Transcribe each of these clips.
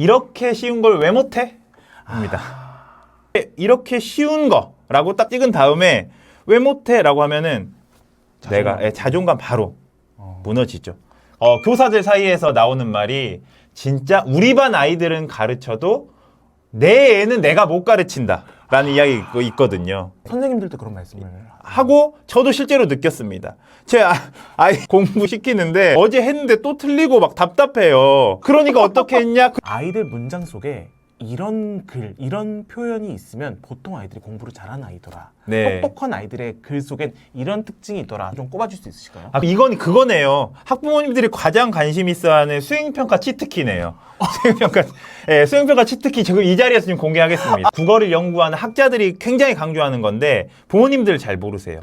이렇게 쉬운 걸 왜 못해? 입니다. 이렇게 쉬운 거라고 딱 찍은 다음에 왜 못해? 라고 하면은 내가 자존감 바로 무너지죠. 교사들 사이에서 나오는 말이 진짜 우리 반 아이들은 가르쳐도 내 애는 내가 못 가르친다 라는 이야기가 있거든요. 선생님들도 그런 말씀을 하고 저도 실제로 느꼈습니다. 제 아이 공부시키는데 어제 했는데 또 틀리고 막 답답해요. 그러니까 어떻게 했냐? 아이들 문장 속에 이런 글, 이런 표현이 있으면 보통 아이들이 공부를 잘하는 아이더라. 네. 똑똑한 아이들의 글 속엔 이런 특징이 있더라. 좀 꼽아줄 수 있으실까요? 이건 그거네요. 학부모님들이 가장 관심 있어하는 수행평가 치트키네요. 수행평가 치트키 지금 이 자리에서 지금 공개하겠습니다. 국어를 연구하는 학자들이 굉장히 강조하는 건데 부모님들 잘 모르세요.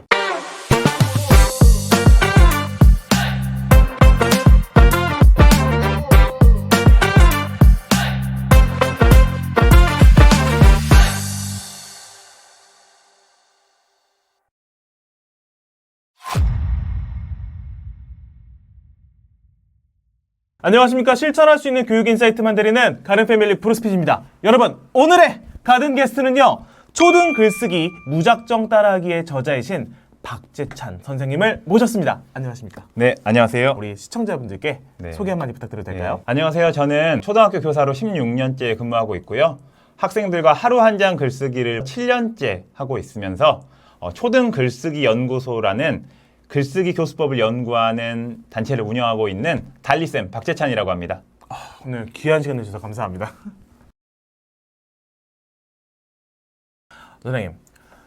안녕하십니까. 실천할 수 있는 교육 인사이트만 드리는 가든 패밀리 브루스핏입니다. 여러분, 오늘의 가든 게스트는요, 초등 글쓰기 무작정 따라하기의 저자이신 박재찬 선생님을 모셨습니다. 안녕하십니까. 네, 안녕하세요. 우리 시청자분들께 소개 한마디 부탁드려도 될까요? 안녕하세요. 저는 초등학교 교사로 16년째 근무하고 있고요. 학생들과 하루 한 장 글쓰기를 7년째 하고 있으면서 초등 글쓰기 연구소라는 글쓰기 교수법을 연구하는 단체를 운영하고 있는 달리쌤 박재찬이라고 합니다. 오늘 귀한 시간 내주셔서 감사합니다. 선생님,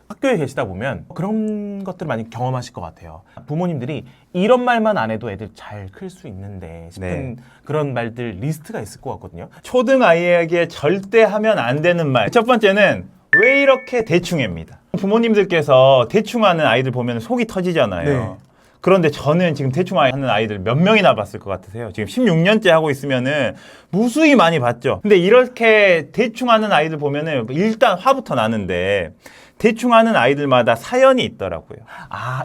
학교에 계시다 보면 그런 것들을 많이 경험하실 것 같아요. 부모님들이 이런 말만 안 해도 애들 잘 클 수 있는데 싶은 그런 말들 리스트가 있을 것 같거든요. 초등 아이에게 절대 하면 안 되는 말. 첫 번째는 왜 이렇게 대충해입니다. 부모님들께서 대충하는 아이들 보면 속이 터지잖아요. 네. 그런데 저는 지금 대충 하는 아이들 몇 명이나 봤을 것 같으세요? 지금 16년째 하고 있으면은 무수히 많이 봤죠. 근데 이렇게 대충 하는 아이들 보면은 일단 화부터 나는데 대충 하는 아이들마다 사연이 있더라고요.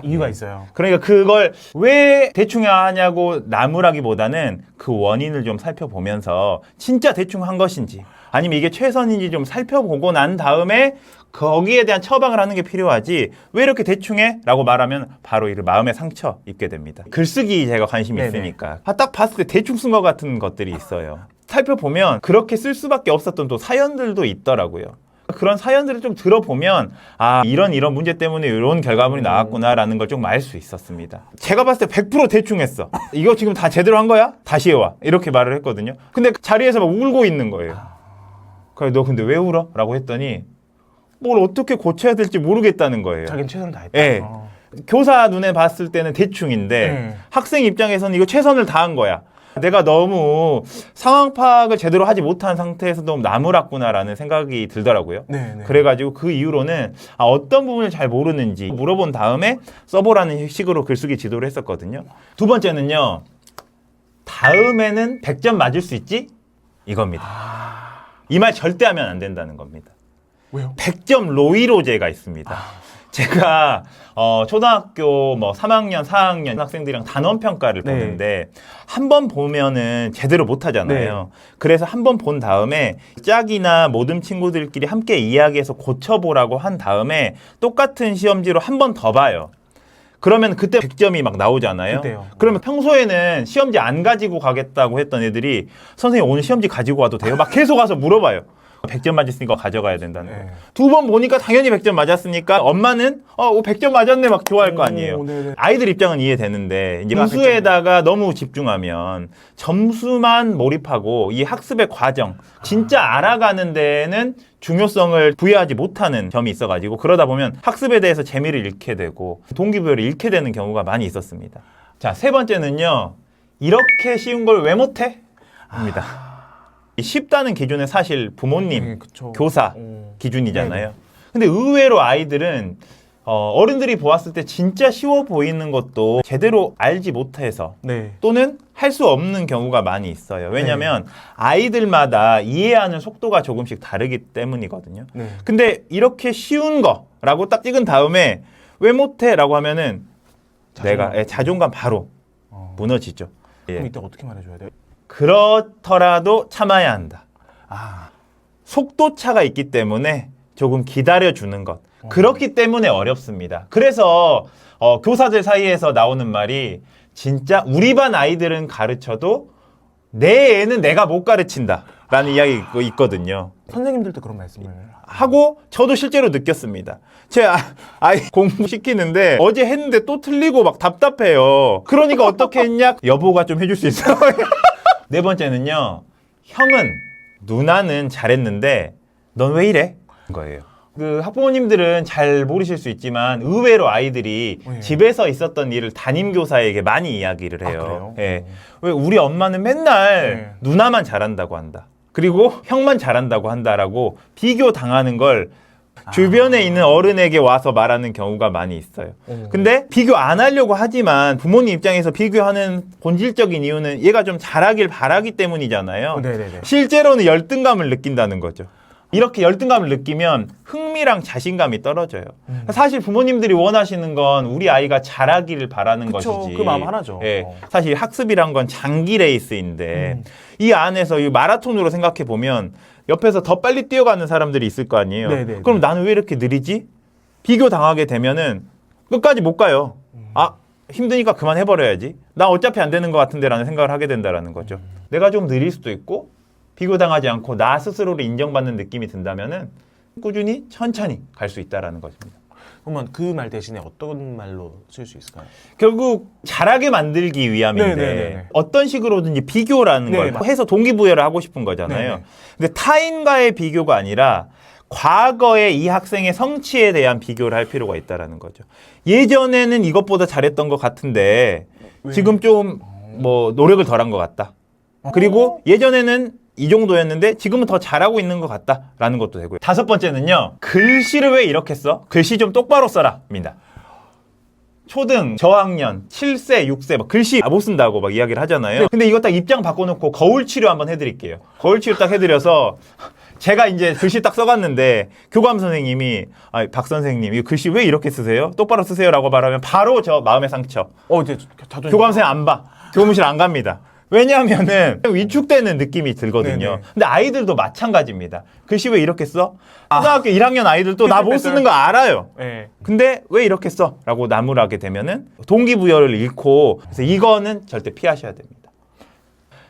이유가 있어요. 그러니까 그걸 왜 대충 하냐고 나무라기보다는 그 원인을 좀 살펴보면서 진짜 대충 한 것인지 아니면 이게 최선인지 좀 살펴보고 난 다음에 거기에 대한 처방을 하는 게 필요하지 왜 이렇게 대충해? 라고 말하면 바로 이 마음의 상처 입게 됩니다. 글쓰기 제가 관심이 있으니까 딱 봤을 때 대충 쓴 것 같은 것들이 있어요. 살펴보면 그렇게 쓸 수밖에 없었던 또 사연들도 있더라고요. 그런 사연들을 좀 들어보면 이런 문제 때문에 이런 결과물이 나왔구나라는 걸 좀 알 수 있었습니다. 제가 봤을 때 100% 대충했어. 이거 지금 다 제대로 한 거야? 다시 해와. 이렇게 말을 했거든요. 근데 자리에서 막 울고 있는 거예요. 그래서 너 근데 왜 울어? 라고 했더니 뭘 어떻게 고쳐야 될지 모르겠다는 거예요. 자기는 최선을 다했다. 네. 교사 눈에 봤을 때는 대충인데 학생 입장에서는 이거 최선을 다한 거야. 내가 너무 상황 파악을 제대로 하지 못한 상태에서 너무 나무랐구나라는 생각이 들더라고요. 그래가지고 그 이후로는 어떤 부분을 잘 모르는지 물어본 다음에 써보라는 식으로 글쓰기 지도를 했었거든요. 두 번째는요. 다음에는 100점 맞을 수 있지? 이겁니다. 이 말 절대 하면 안 된다는 겁니다. 왜요? 100점 로이로제가 있습니다. 제가 초등학교 3학년, 4학년 학생들이랑 단원평가를 보는데 한 번 보면은 제대로 못하잖아요. 그래서 한 번 본 다음에 짝이나 모든 친구들끼리 함께 이야기해서 고쳐보라고 한 다음에 똑같은 시험지로 한 번 더 봐요. 그러면 그때 100점이 막 나오잖아요. 그때요. 그러면 평소에는 시험지 안 가지고 가겠다고 했던 애들이 선생님 오늘 시험지 가지고 와도 돼요? 막 계속 와서 물어봐요. 100점 맞았으니까 가져가야 된다는 거. 두 번 보니까 당연히 100점 맞았으니까 엄마는 100점 맞았네 막 좋아할 거 아니에요. 아이들 입장은 이해되는데 이제 점수에다가 너무 집중하면 점수만 몰입하고 이 학습의 과정 진짜 알아가는 데는 중요성을 부여하지 못하는 점이 있어가지고 그러다 보면 학습에 대해서 재미를 잃게 되고 동기부여를 잃게 되는 경우가 많이 있었습니다. 자, 세 번째는요. 이렇게 쉬운 걸 왜 못해? 입니다. 쉽다는 기준은 사실 부모님, 교사 기준이잖아요. 근데 의외로 아이들은 어른들이 보았을 때 진짜 쉬워 보이는 것도 제대로 알지 못해서 또는 할 수 없는 경우가 많이 있어요. 왜냐하면 아이들마다 이해하는 속도가 조금씩 다르기 때문이거든요. 근데 이렇게 쉬운 거라고 딱 찍은 다음에 왜 못해? 라고 하면은 내가 자존감 바로 무너지죠. 그럼 이때 어떻게 말해줘야 돼요? 그렇더라도 참아야 한다. 속도 차가 있기 때문에 조금 기다려주는 것. 그렇기 때문에 어렵습니다. 그래서 교사들 사이에서 나오는 말이 진짜 우리 반 아이들은 가르쳐도 내 애는 내가 못 가르친다 라는 이야기 있거든요. 선생님들도 그런 말씀을 하고 저도 실제로 느꼈습니다. 제 아이 공부시키는데 어제 했는데 또 틀리고 막 답답해요. 그러니까 어떻게 했냐? 여보가 좀 해줄 수 있어요? 네 번째는요. 형은 누나는 잘했는데 넌 왜 이래? 거예요. 그 학부모님들은 잘 모르실 수 있지만 의외로 아이들이 집에서 있었던 일을 담임교사에게 많이 이야기를 해요. 예. 왜 우리 엄마는 맨날 누나만 잘한다고 한다. 그리고 형만 잘한다고 한다라고 비교 당하는 걸 주변에 있는 어른에게 와서 말하는 경우가 많이 있어요. 근데 비교 안 하려고 하지만 부모님 입장에서 비교하는 본질적인 이유는 얘가 좀 잘하길 바라기 때문이잖아요. 실제로는 열등감을 느낀다는 거죠. 이렇게 열등감을 느끼면 흥미랑 자신감이 떨어져요. 사실 부모님들이 원하시는 건 우리 아이가 잘하기를 바라는 것이지. 그 마음 하나죠. 예, 사실 학습이란 건 장기 레이스인데 이 안에서 이 마라톤으로 생각해 보면 옆에서 더 빨리 뛰어가는 사람들이 있을 거 아니에요. 그럼 나는 왜 이렇게 느리지? 비교 당하게 되면은 끝까지 못 가요. 아, 힘드니까 그만해버려야지. 나 어차피 안 되는 것 같은데 라는 생각을 하게 된다는 거죠. 내가 좀 느릴 수도 있고 비교당하지 않고 나 스스로를 인정받는 느낌이 든다면은 꾸준히 천천히 갈 수 있다라는 것입니다. 그러면 그 말 대신에 어떤 말로 쓸 수 있을까요? 결국 잘하게 만들기 위함인데 어떤 식으로든지 비교라는 걸 해서 동기부여를 하고 싶은 거잖아요. 근데 타인과의 비교가 아니라 과거에 이 학생의 성취에 대한 비교를 할 필요가 있다라는 거죠. 예전에는 이것보다 잘했던 것 같은데 지금 좀 뭐 노력을 덜한 것 같다. 그리고 예전에는 이 정도였는데 지금은 더 잘하고 있는 것 같다라는 것도 되고요. 다섯 번째는요. 글씨를 왜 이렇게 써? 글씨 좀 똑바로 써라입니다. 초등, 저학년, 7세, 6세 막 글씨 못 쓴다고 막 이야기를 하잖아요. 근데 이거 딱 입장 바꿔놓고 거울 치료 한번 해드릴게요. 거울 치료 딱 해드려서 제가 이제 글씨 딱 써갔는데 교감 선생님이 박 선생님 이 글씨 왜 이렇게 쓰세요? 똑바로 쓰세요라고 말하면 바로 저 마음의 상처. 이제 교감 선생님 안 봐. 교무실 안 갑니다. 왜냐하면은 위축되는 느낌이 들거든요. 근데 아이들도 마찬가지입니다. 글씨 왜 이렇게 써? 초등학교 1학년 아이들도 나 못 쓰는 거 알아요. 근데 왜 이렇게 써? 라고 나무라게 되면은 동기부여를 잃고 그래서 이거는 절대 피하셔야 됩니다.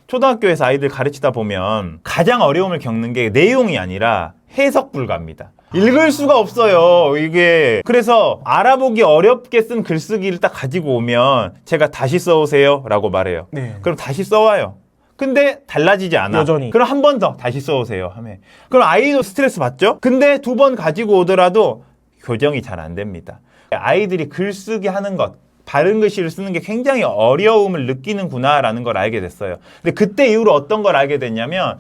초등학교에서 아이들 가르치다 보면 가장 어려움을 겪는 게 내용이 아니라 해석 불가입니다. 읽을 수가 없어요, 이게. 그래서 알아보기 어렵게 쓴 글쓰기를 딱 가지고 오면 제가 다시 써오세요 라고 말해요. 그럼 다시 써와요. 근데 달라지지 않아. 여전히. 그럼 한 번 더 다시 써오세요 하면. 그럼 아이도 스트레스 받죠? 근데 두 번 가지고 오더라도 교정이 잘 안 됩니다. 아이들이 글쓰기 하는 것, 바른 글씨를 쓰는 게 굉장히 어려움을 느끼는구나라는 걸 알게 됐어요. 근데 그때 이후로 어떤 걸 알게 됐냐면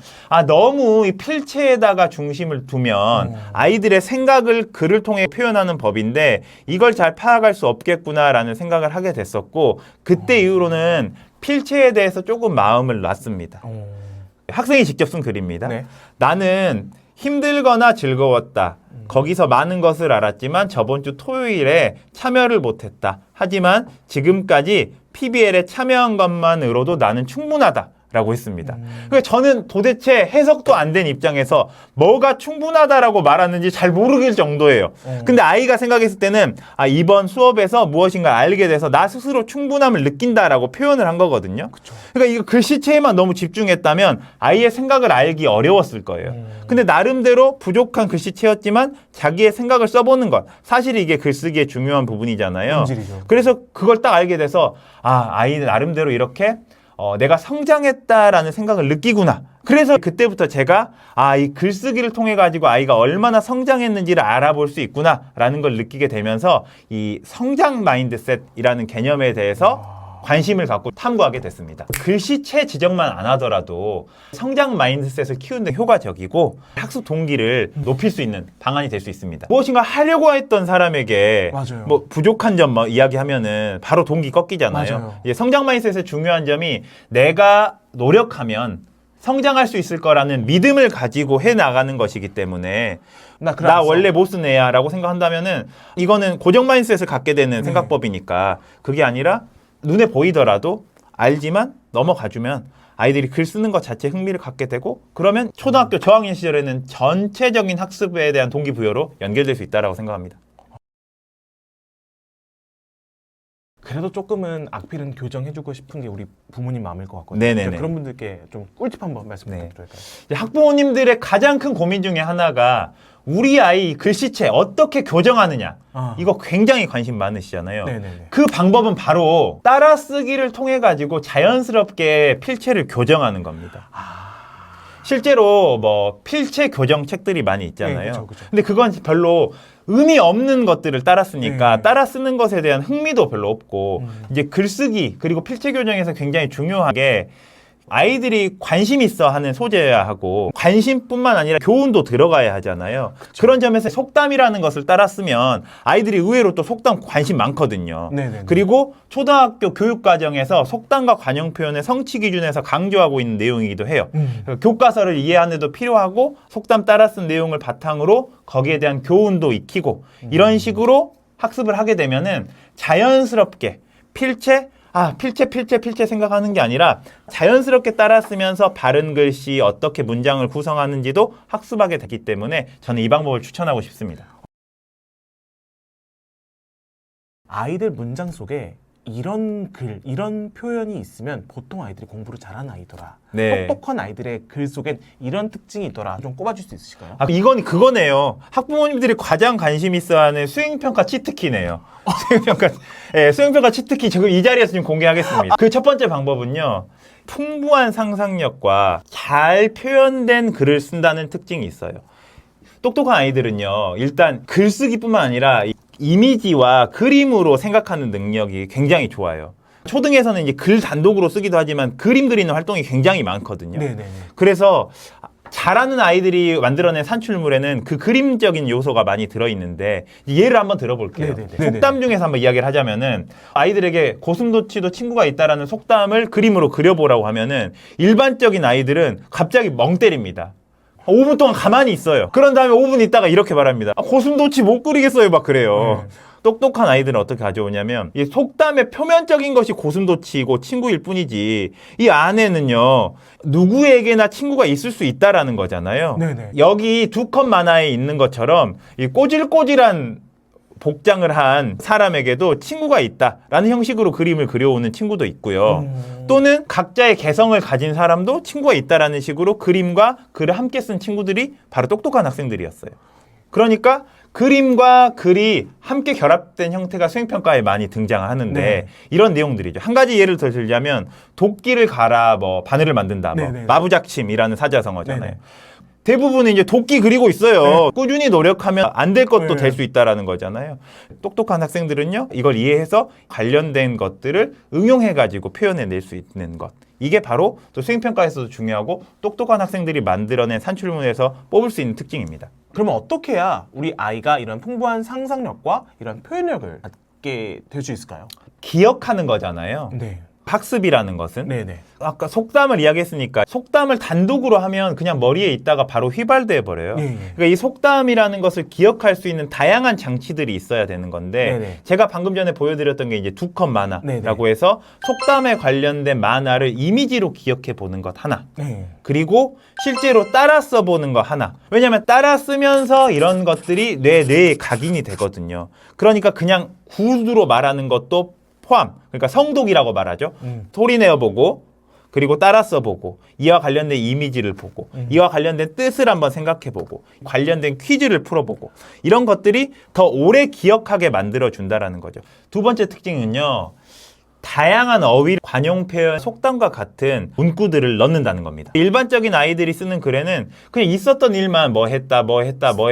너무 이 필체에다가 중심을 두면 아이들의 생각을 글을 통해 표현하는 법인데 이걸 잘 파악할 수 없겠구나라는 생각을 하게 됐었고 그때 이후로는 필체에 대해서 조금 마음을 놨습니다. 학생이 직접 쓴 글입니다. 나는 힘들거나 즐거웠다. 거기서 많은 것을 알았지만 저번 주 토요일에 참여를 못했다. 하지만 지금까지 PBL에 참여한 것만으로도 나는 충분하다. 라고 했습니다. 그러니까 저는 도대체 해석도 안 된 입장에서 뭐가 충분하다라고 말하는지 잘 모르길 정도예요. 근데 아이가 생각했을 때는 이번 수업에서 무엇인가 알게 돼서 나 스스로 충분함을 느낀다라고 표현을 한 거거든요. 그러니까 이거 글씨체에만 너무 집중했다면 아이의 생각을 알기 어려웠을 거예요. 근데 나름대로 부족한 글씨체였지만 자기의 생각을 써보는 것. 사실 이게 글쓰기의 중요한 부분이잖아요. 본질이죠. 그래서 그걸 딱 알게 돼서 아이는 나름대로 이렇게 내가 성장했다라는 생각을 느끼구나. 그래서 그때부터 제가 이 글쓰기를 통해 가지고 아이가 얼마나 성장했는지를 알아볼 수 있구나라는 걸 느끼게 되면서 이 성장 마인드셋이라는 개념에 대해서 관심을 갖고 탐구하게 됐습니다. 글씨체 지적만 안 하더라도 성장 마인드셋을 키우는 데 효과적이고 학습 동기를 높일 수 있는 방안이 될 수 있습니다. 무엇인가 하려고 했던 사람에게 뭐 부족한 점 이야기하면은 바로 동기 꺾이잖아요. 이제 성장 마인드셋의 중요한 점이 내가 노력하면 성장할 수 있을 거라는 믿음을 가지고 해나가는 것이기 때문에 나 원래 못 쓴 애야 라고 생각한다면은 이거는 고정 마인드셋을 갖게 되는 생각법이니까 그게 아니라 눈에 보이더라도 알지만 넘어가주면 아이들이 글 쓰는 것 자체에 흥미를 갖게 되고 그러면 초등학교 저학년 시절에는 전체적인 학습에 대한 동기부여로 연결될 수 있다고 생각합니다. 그래도 조금은 악필은 교정해주고 싶은 게 우리 부모님 마음일 것 같거든요. 네네네. 그러니까 그런 분들께 좀 꿀팁 한번 말씀 부탁드릴까요? 이제 학부모님들의 가장 큰 고민 중에 하나가 우리 아이 글씨체 어떻게 교정하느냐. 이거 굉장히 관심 많으시잖아요. 네네네. 그 방법은 바로 따라쓰기를 통해 가지고 자연스럽게 필체를 교정하는 겁니다. 실제로 뭐 필체 교정 책들이 많이 있잖아요. 네, 그쵸, 그쵸. 근데 그건 별로 의미 없는 것들을 따라 쓰니까 네. 따라 쓰는 것에 대한 흥미도 별로 없고 이제 글쓰기 그리고 필체 교정에서 굉장히 중요한 게 아이들이 관심 있어 하는 소재야 하고 관심뿐만 아니라 교훈도 들어가야 하잖아요. 그런 점에서 속담이라는 것을 따라 쓰면 아이들이 의외로 또 속담 관심 많거든요. 네네네. 그리고 초등학교 교육 과정에서 속담과 관용 표현의 성취 기준에서 강조하고 있는 내용이기도 해요. 교과서를 이해하는 데도 필요하고 속담 따라 쓴 내용을 바탕으로 거기에 대한 교훈도 익히고 이런 식으로 학습을 하게 되면은 자연스럽게 필체 생각하는 게 아니라 자연스럽게 따라 쓰면서 바른 글씨 어떻게 문장을 구성하는지도 학습하게 되기 때문에 저는 이 방법을 추천하고 싶습니다. 아이들 문장 속에 이런 글, 이런 표현이 있으면 보통 아이들이 공부를 잘하는 아이더라. 네. 똑똑한 아이들의 글 속엔 이런 특징이 있더라. 좀 꼽아줄 수 있으실까요? 이건 그거네요. 학부모님들이 가장 관심 있어하는 수행평가 치트키네요. 수행평가 치트키 지금 이 자리에서 지금 공개하겠습니다. 그 첫 번째 방법은요. 풍부한 상상력과 잘 표현된 글을 쓴다는 특징이 있어요. 똑똑한 아이들은요. 일단 글쓰기뿐만 아니라 이미지와 그림으로 생각하는 능력이 굉장히 좋아요. 초등에서는 이제 글 단독으로 쓰기도 하지만 그림 그리는 활동이 굉장히 많거든요. 네네네. 그래서 잘하는 아이들이 만들어낸 산출물에는 그 그림적인 요소가 많이 들어있는데 예를 한번 들어볼게요. 네네네. 속담 중에서 한번 이야기를 하자면은 아이들에게 고슴도치도 친구가 있다라는 속담을 그림으로 그려보라고 하면은 일반적인 아이들은 갑자기 멍 때립니다. 5분 동안 가만히 있어요. 그런 다음에 5분 있다가 이렇게 말합니다. 고슴도치 못 그리겠어요. 막 그래요. 똑똑한 아이들은 어떻게 가져오냐면 이 속담의 표면적인 것이 고슴도치이고 친구일 뿐이지 이 안에는요 누구에게나 친구가 있을 수 있다라는 거잖아요. 네네. 여기 두 컵 만화에 있는 것처럼 이 꼬질꼬질한 복장을 한 사람에게도 친구가 있다라는 형식으로 그림을 그려오는 친구도 있고요. 또는 각자의 개성을 가진 사람도 친구가 있다라는 식으로 그림과 글을 함께 쓴 친구들이 바로 똑똑한 학생들이었어요. 그러니까 그림과 글이 함께 결합된 형태가 수행평가에 많이 등장하는데 네. 이런 내용들이죠. 한 가지 예를 더 들자면 도끼를 갈아 뭐 바늘을 만든다. 뭐 네네. 마부작침이라는 사자성어잖아요. 네네. 대부분은 이제 도끼 그리고 있어요. 꾸준히 노력하면 안 될 것도 네. 될 수 있다라는 거잖아요. 똑똑한 학생들은요, 이걸 이해해서 관련된 것들을 응용해가지고 표현해낼 수 있는 것. 이게 바로 또 수행평가에서도 중요하고 똑똑한 학생들이 만들어낸 산출문에서 뽑을 수 있는 특징입니다. 그러면 어떻게 해야 우리 아이가 이런 풍부한 상상력과 이런 표현력을 갖게 될 수 있을까요? 기억하는 거잖아요. 네. 학습이라는 것은 네네. 아까 속담을 이야기했으니까 속담을 단독으로 하면 그냥 머리에 있다가 바로 휘발돼 버려요. 예, 예. 그러니까 이 속담이라는 것을 기억할 수 있는 다양한 장치들이 있어야 되는 건데 네네. 제가 방금 전에 보여드렸던 게 이제 두 컵 만화라고 네네. 해서 속담에 관련된 만화를 이미지로 기억해 보는 것 하나. 네. 그리고 실제로 따라 써보는 거 하나. 왜냐하면 따라 쓰면서 이런 것들이 뇌에 각인이 되거든요. 그러니까 그냥 구두로 말하는 것도 포함. 그러니까 성독이라고 말하죠. 소리 내어보고 그리고 따라 써보고 이와 관련된 이미지를 보고 이와 관련된 뜻을 한번 생각해보고 관련된 퀴즈를 풀어보고 이런 것들이 더 오래 기억하게 만들어준다라는 거죠. 두 번째 특징은요. 다양한 어휘, 관용 표현, 속담과 같은 문구들을 넣는다는 겁니다. 일반적인 아이들이 쓰는 글에는 그냥 있었던 일만 뭐 했다 뭐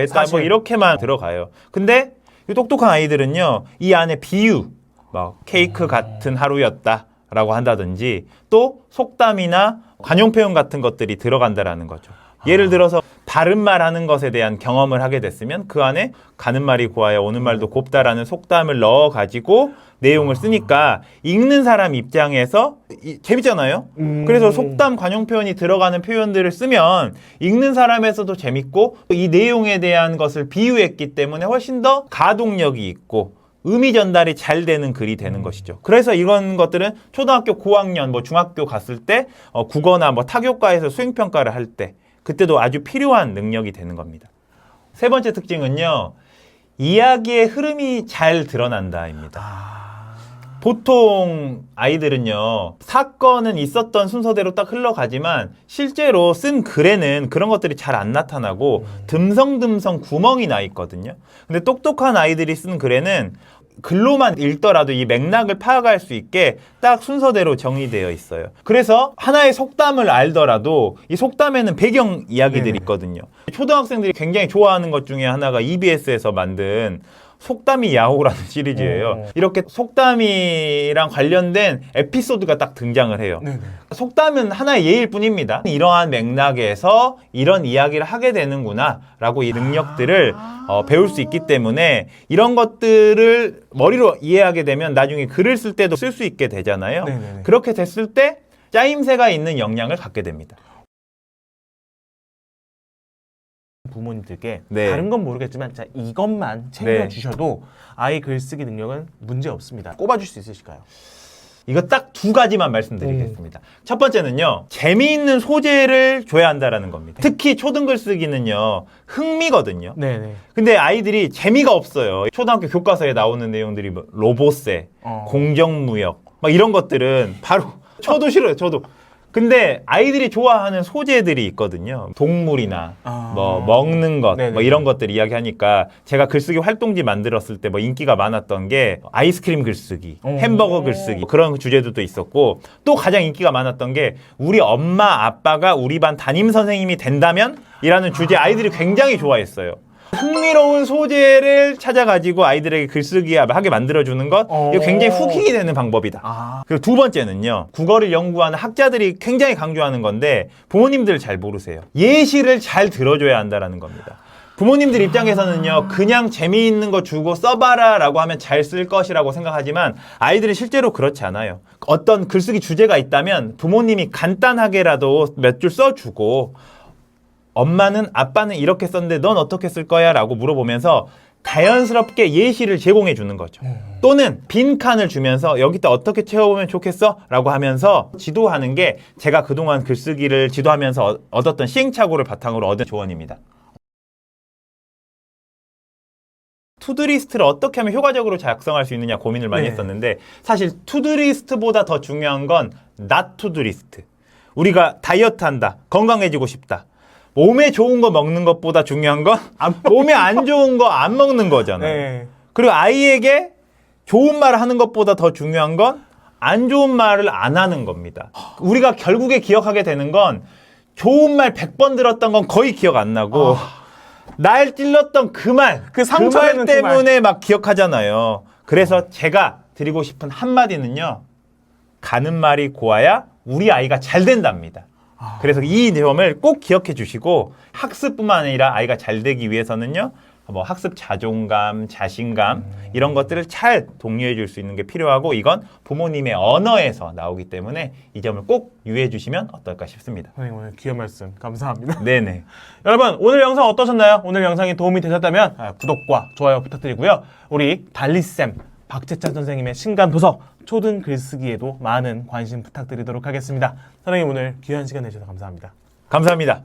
사실. 이렇게만 들어가요. 근데 이 똑똑한 아이들은요. 이 안에 비유, 뭐 케이크 같은 하루였다라고 한다든지 또 속담이나 관용 표현 같은 것들이 들어간다라는 거죠. 예를 들어서 바른 말 하는 것에 대한 경험을 하게 됐으면 그 안에 가는 말이 고와야 오는 말도 곱다라는 속담을 넣어가지고 내용을 쓰니까 읽는 사람 입장에서 재밌잖아요. 그래서 속담 관용 표현이 들어가는 표현들을 쓰면 읽는 사람에서도 재밌고 이 내용에 대한 것을 비유했기 때문에 훨씬 더 가동력이 있고 의미 전달이 잘 되는 글이 되는 것이죠. 그래서 이런 것들은 초등학교 고학년, 뭐 중학교 갔을 때 국어나 뭐 타교과에서 수행평가를 할 때 그때도 아주 필요한 능력이 되는 겁니다. 세 번째 특징은요. 이야기의 흐름이 잘 드러난다입니다. 보통 아이들은요, 사건은 있었던 순서대로 딱 흘러가지만 실제로 쓴 글에는 그런 것들이 잘 안 나타나고 듬성듬성 구멍이 나 있거든요. 근데 똑똑한 아이들이 쓴 글에는 글로만 읽더라도 이 맥락을 파악할 수 있게 딱 순서대로 정리되어 있어요. 그래서 하나의 속담을 알더라도 이 속담에는 배경 이야기들이 있거든요. 초등학생들이 굉장히 좋아하는 것 중에 하나가 EBS에서 만든 속담이 야호라는 시리즈예요. 이렇게 속담이랑 관련된 에피소드가 딱 등장을 해요. 네네. 속담은 하나의 예일 뿐입니다. 이러한 맥락에서 이런 이야기를 하게 되는구나 라고 이 능력들을 배울 수 있기 때문에 이런 것들을 머리로 이해하게 되면 나중에 글을 쓸 때도 쓸 수 있게 되잖아요. 네네네. 그렇게 됐을 때 짜임새가 있는 역량을 갖게 됩니다. 부모님들께 네. 다른 건 모르겠지만 자, 이것만 챙겨주셔도 아이 글쓰기 능력은 문제 없습니다. 꼽아줄 수 있으실까요? 이거 딱 두 가지만 말씀드리겠습니다. 첫 번째는요, 재미있는 소재를 줘야 한다라는 겁니다. 특히 초등글쓰기는요, 흥미거든요. 네네. 근데 아이들이 재미가 없어요. 초등학교 교과서에 나오는 내용들이 뭐 로봇세, 공정무역, 막 이런 것들은 바로 저도 싫어요. 저도. 근데 아이들이 좋아하는 소재들이 있거든요. 동물이나 뭐 먹는 것, 네네. 뭐 이런 것들 이야기하니까 제가 글쓰기 활동지 만들었을 때 뭐 인기가 많았던 게 아이스크림 글쓰기, 햄버거 글쓰기 그런 주제들도 있었고 또 가장 인기가 많았던 게 우리 엄마 아빠가 우리 반 담임 선생님이 된다면 이라는 주제 아이들이 굉장히 좋아했어요. 흥미로운 소재를 찾아가지고 아이들에게 글쓰기 하게 만들어주는 것 이거 굉장히 후킹이 되는 방법이다. 그리고 두 번째는요. 국어를 연구하는 학자들이 굉장히 강조하는 건데 부모님들 잘 모르세요. 예시를 잘 들어줘야 한다는 겁니다. 부모님들 입장에서는요. 그냥 재미있는 거 주고 써봐라 라고 하면 잘 쓸 것이라고 생각하지만 아이들은 실제로 그렇지 않아요. 어떤 글쓰기 주제가 있다면 부모님이 간단하게라도 몇 줄 써주고 엄마는 아빠는 이렇게 썼는데 넌 어떻게 쓸 거야? 라고 물어보면서 자연스럽게 예시를 제공해 주는 거죠. 또는 빈칸을 주면서 여기다 어떻게 채워보면 좋겠어? 라고 하면서 지도하는 게 제가 그동안 글쓰기를 지도하면서 얻었던 시행착오를 바탕으로 얻은 조언입니다. 투두리스트를 어떻게 하면 효과적으로 작성할 수 있느냐 고민을 많이 했었는데 사실 투두리스트보다 더 중요한 건 not 투두리스트. 우리가 다이어트 한다. 건강해지고 싶다. 몸에 좋은 거 먹는 것보다 중요한 건 몸에 안 좋은 거 안 먹는 거잖아요. 네. 그리고 아이에게 좋은 말을 하는 것보다 더 중요한 건 안 좋은 말을 안 하는 겁니다. 우리가 결국에 기억하게 되는 건 좋은 말 100번 들었던 건 거의 기억 안 나고 날 찔렀던 그 말, 그 상처되는 그 말. 때문에 막 기억하잖아요. 그래서 제가 드리고 싶은 한마디는요. 가는 말이 고와야 우리 아이가 잘 된답니다. 그래서 이 점을 꼭 기억해 주시고 학습뿐만 아니라 아이가 잘 되기 위해서는요. 뭐 학습 자존감, 자신감 이런 것들을 잘 독려해 줄 수 있는 게 필요하고 이건 부모님의 언어에서 나오기 때문에 이 점을 꼭 유의해 주시면 어떨까 싶습니다. 선생님 오늘 귀한 말씀 감사합니다. 네네. 여러분 오늘 영상 어떠셨나요? 오늘 영상이 도움이 되셨다면 구독과 좋아요 부탁드리고요. 우리 달리쌤 박재찬 선생님의 신간 도서 초등 글쓰기에도 많은 관심 부탁드리도록 하겠습니다. 선생님 오늘 귀한 시간 내주셔서 감사합니다. 감사합니다.